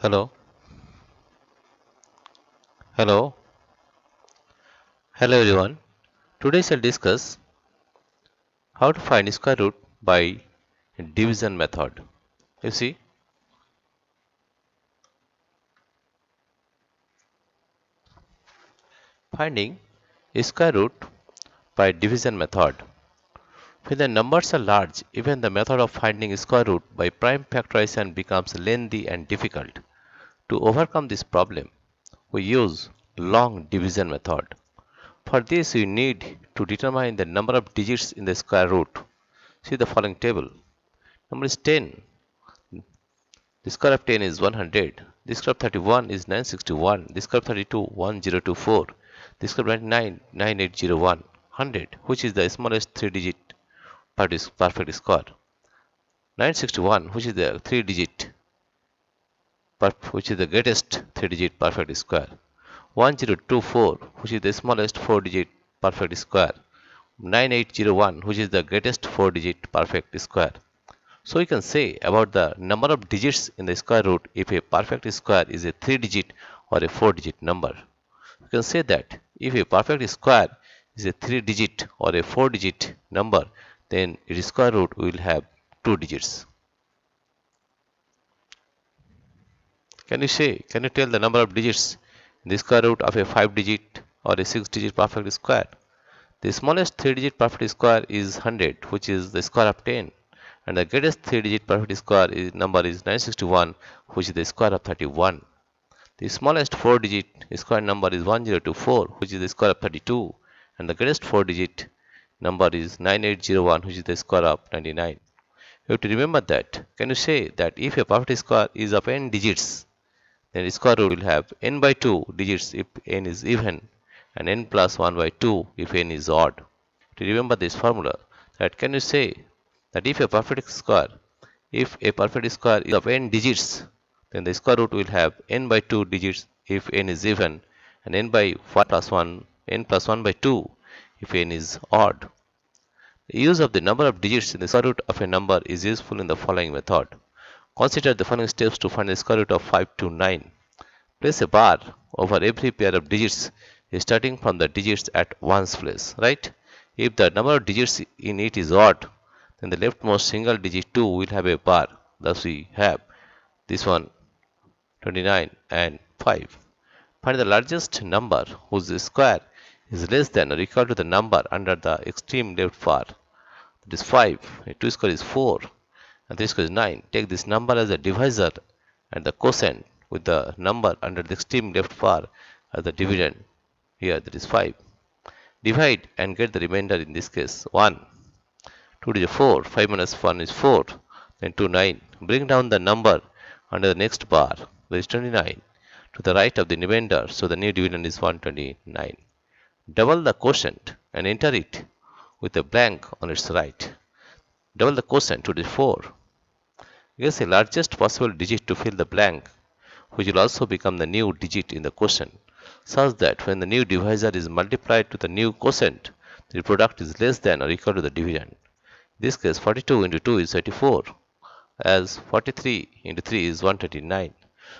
Hello, hello, hello everyone. Today I'll discuss how to find square root by division method. You see, finding square root by division method. When the numbers are large, even the method of finding square root by prime factorization becomes lengthy and difficult. To overcome this problem, we use long division method. For this, we need to determine the number of digits in the square root. See the following table. Number is 10. The square of 10 is 100. The square of 31 is 961. The square of 32 1024. The square of 99 9801. 100, which is the smallest 3-digit perfect square. 961, which is the 3-digit which is the greatest 3-digit perfect square. 1024, which is the smallest 4-digit perfect square. 9801, which is the greatest 4-digit perfect square. So we can say about the number of digits in the square root if a perfect square is a 3-digit or a 4-digit number. We can say that if a perfect square is a 3-digit or a 4-digit number, then its square root will have 2 digits. Can you tell the number of digits in the square root of a 5-digit or a 6-digit perfect square? The smallest 3-digit perfect square is 100, which is the square of 10. And the greatest 3-digit perfect square number is 961, which is the square of 31. The smallest 4-digit square number is 1024, which is the square of 32. And the greatest 4-digit number is 9801, which is the square of 99. You have to remember that. Can you say that if a perfect square is of n digits, then the square root will have n by 2 digits if n is even, and n plus 1 by 2 if n is odd. To remember this formula, that can you say that if a perfect square is of n digits, then the square root will have n by 2 digits if n is even, and n plus 1 by 2 if n is odd. The use of the number of digits in the square root of a number is useful in the following method. Consider the following steps to find the square root of 5 to 9. Place a bar over every pair of digits starting from the digits at ones place, right? If the number of digits in it is odd, then the leftmost single digit 2 will have a bar. Thus we have this one 29 and 5. Find the largest number whose square is less than or equal to the number under the extreme left bar. That is 5. 2 square is 4 and 3 square is 9. Take this number as a divisor and the quotient with the number under the extreme left bar as the dividend. Here that is 5. Divide and get the remainder, in this case 1. 2 is 4. 5 minus 1 is 4. Then 2 9. Bring down the number under the next bar, that is 29, to the right of the remainder, so the new dividend is 129. Double the quotient and enter it with a blank on its right. Double the quotient to the 4. Guess the largest possible digit to fill the blank, which will also become the new digit in the quotient, such that when the new divisor is multiplied to the new quotient, the product is less than or equal to the dividend. In this case, 42 into 2 is 34, as 43 into 3 is 129.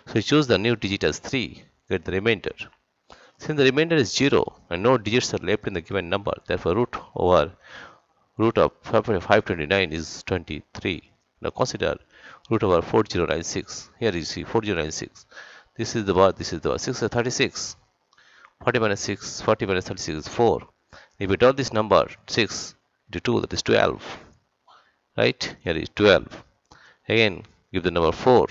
So we choose the new digit as 3, get the remainder. Since the remainder is 0 and no digits are left in the given number, therefore root of 529 is 23. Now consider root over 4096. Here you see 4096. This is the bar, this is the bar. 6 is 36. 40 minus 6, 40 minus 36 is 4. If we draw this number 6 into 2, that is 12. Right? Here is 12. Again, give the number 4.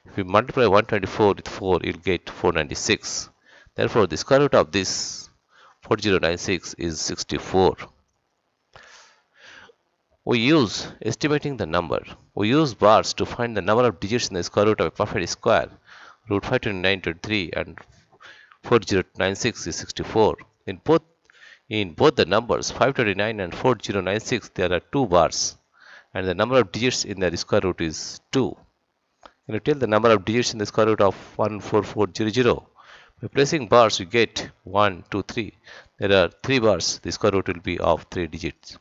If we multiply 124 with 4, you'll get 496. Therefore, the square root of this 4096 is 64. We use estimating the number. We use bars to find the number of digits in the square root of a perfect square. Root 529 23 and 4096 is 64. In both the numbers 529 and 4096, there are 2 bars, and the number of digits in the square root is 2. Can you tell the number of digits in the square root of 14400? By placing bars, we get 1, 2, 3. There are 3 bars. The square root will be of 3 digits.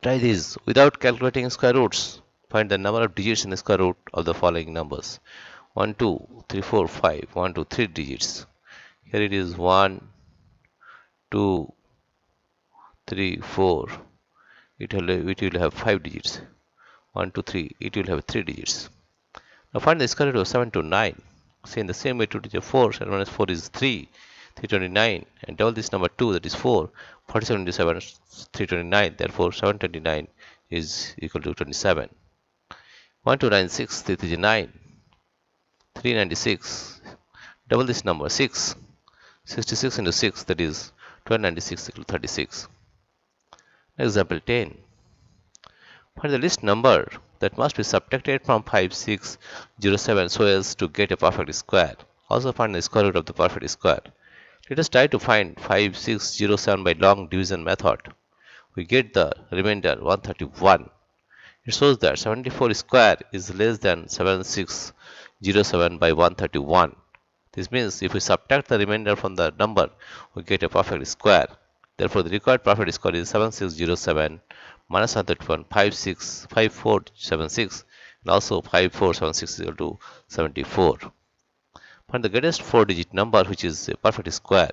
Try this without calculating square roots. Find the number of digits in the square root of the following numbers. 1 2 3 4 5 1 2 3 digits. Here it is 1 2 3 4. It will have 5 digits. 1 2 3. It will have 3 digits. Now find the square root of 7 to 9. See, in the same way 2 to the 4, 7 minus 4 is 3, 329, and double this number 2, that is 4, 47 into 7, 329, therefore 729 is equal to 27. 1296, 3 to the 9, 396, double this number 6, 66 into 6, that is 1296 equal to 36. Example 10. Find the least number that must be subtracted from 5607 so as to get a perfect square. Also find the square root of the perfect square. Let us try to find 5607 by long division method. We get the remainder 131. It shows that 74 square is less than 7607 by 131. This means if we subtract the remainder from the number, we get a perfect square. Therefore, the required perfect square is 7607 minus 131, 5476, and also 5476 is equal to 74. Find the greatest 4-digit number which is a perfect square.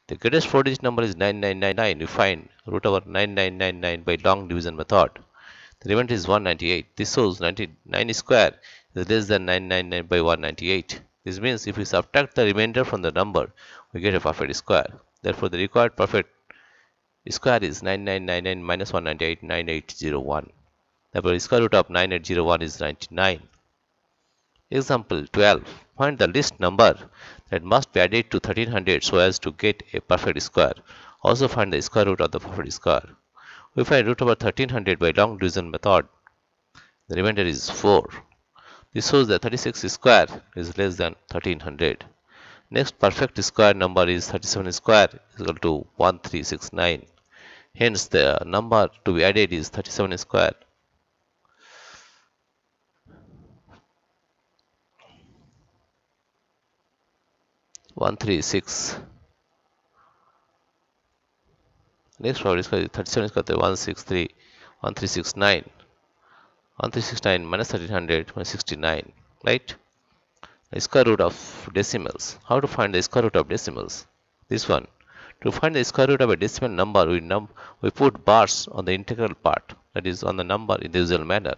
The greatest 4-digit number is 9999. We find root over 9999 by long division method. The remainder is 198. This shows 99 square is less than 999 by 198. This means if we subtract the remainder from the number, we get a perfect square. Therefore, the required perfect square is 9999 minus 198, 9801. Therefore, the square root of 9801 is 99. Example 12. Find the least number that must be added to 1300 so as to get a perfect square. Also find the square root of the perfect square. We find root over 1300 by long division method. The remainder is 4. This shows that 36 square is less than 1300. Next perfect square number is 37 square is equal to 1369. Hence the number to be added is 37 square. One three six. Next perfect square is 37 square, 163, 1369. 1369 minus 1300 minus 69, right? The square root of decimals. How to find the square root of decimals? This one. To find the square root of a decimal number, we put bars on the integral part, that is on the number in the usual manner,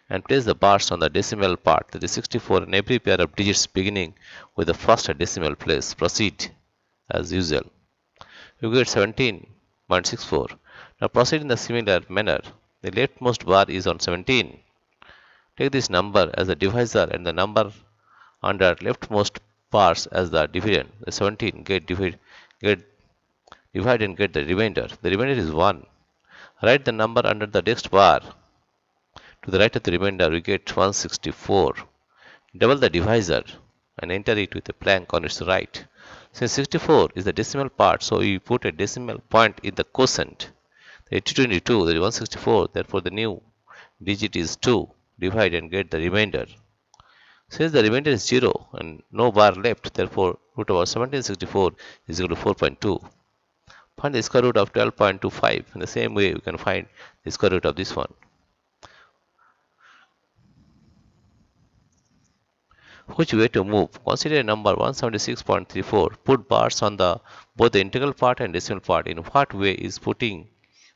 and place the bars on the decimal part, that is 64, and every pair of digits beginning with the first decimal place. Proceed as usual. You get 17.64. Now proceed in the similar manner. The leftmost bar is on 17. Take this number as the divisor and the number under leftmost bars as the dividend. The 17 divide and get the remainder. The remainder is 1. Write the number under the next bar. To the right of the remainder, we get 164. Double the divisor and enter it with a blank on its right. Since 64 is the decimal part, so we put a decimal point in the quotient. The 82, that is 164, therefore the new digit is 2. Divide and get the remainder. Since the remainder is 0 and no bar left, therefore root over 1764 is equal to 4.2. Find the square root of 12.25. In the same way, we can find the square root of this one. Which way to move? Consider a number 176.34. Put bars on both the integral part and decimal part. In what way is putting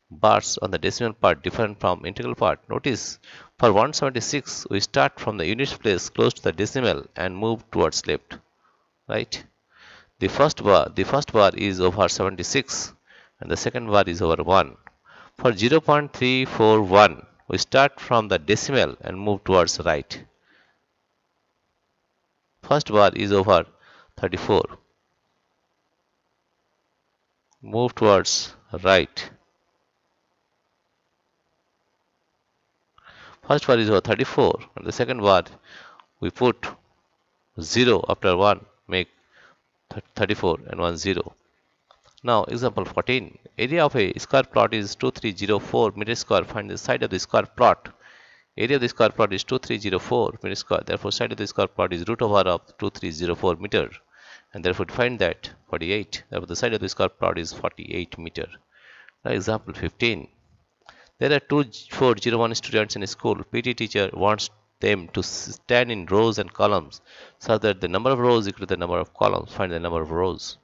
bars on the decimal part different from integral part? Notice for 176 we start from the units place close to the decimal and move towards left, right? The first bar is over 76 and the second bar is over 1. For 0.341 we start from the decimal and move towards right. First bar is over 34. Move towards right. First bar is over 34 and the second bar we put 0 after 1, make 34 and 1 0. Now example 14. Area of a square plot is 2304 meter square. Find the side of the square plot. Area of the square plot is 2304 meter square. Therefore side of the square plot is root over of 2304 meter. And therefore find that 48. Therefore the side of the square plot is 48 meter. Now example 15. There are 2401 students in a school. PT teacher wants them to stand in rows and columns so that the number of rows equal to the number of columns. Find the number of rows.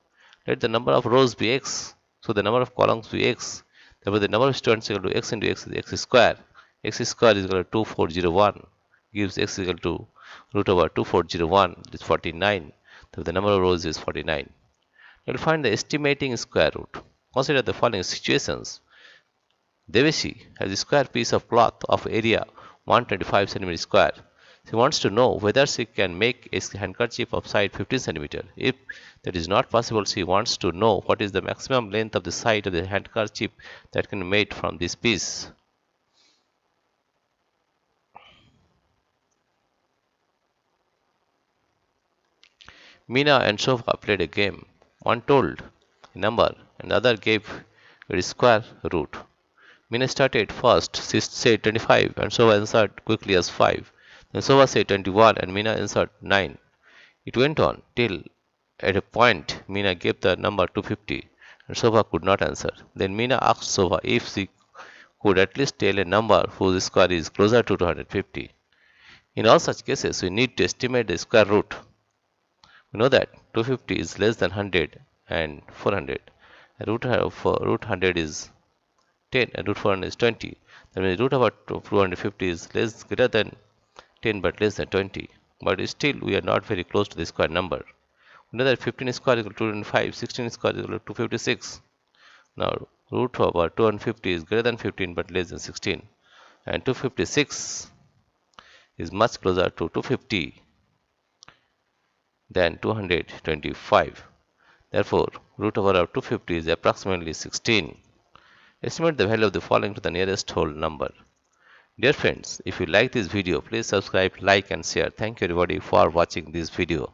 Let the number of rows be x, so the number of columns be x. Therefore, the number of students equal to x into x is x square. X square is equal to 2401, gives x equal to root over 2401, is 49. Therefore, the number of rows is 49. Let us find the estimating square root. Consider the following situations. Cbse has a square piece of cloth of area 125 cm square. She wants to know whether she can make a handkerchief of side 15 cm. If that is not possible, she wants to know what is the maximum length of the side of the handkerchief that can be made from this piece. Meena and Shobha played a game. One told a number and the other gave a square root. Meena started first. She said 25 and Shobha answered quickly as 5. Then Shobha said 21 and Meena answered 9. It went on till at a point Meena gave the number 250 and Shobha could not answer. Then Meena asked Shobha if she could at least tell a number whose square is closer to 250. In all such cases, we need to estimate the square root. We know that 250 is less than 100 and 400. And root of root 100 is 10 and root 400 is 20. That means root of 250 is less greater than 10 but less than 20. But still we are not very close to the square number. We know that 15 square is equal to 205, 16 square is equal to 256. Now root over 250 is greater than 15 but less than 16. And 256 is much closer to 250 than 225. Therefore, root over of 250 is approximately 16. Estimate the value of the following to the nearest whole number. Dear friends, if you like this video, please subscribe, like and share. Thank you everybody for watching this video.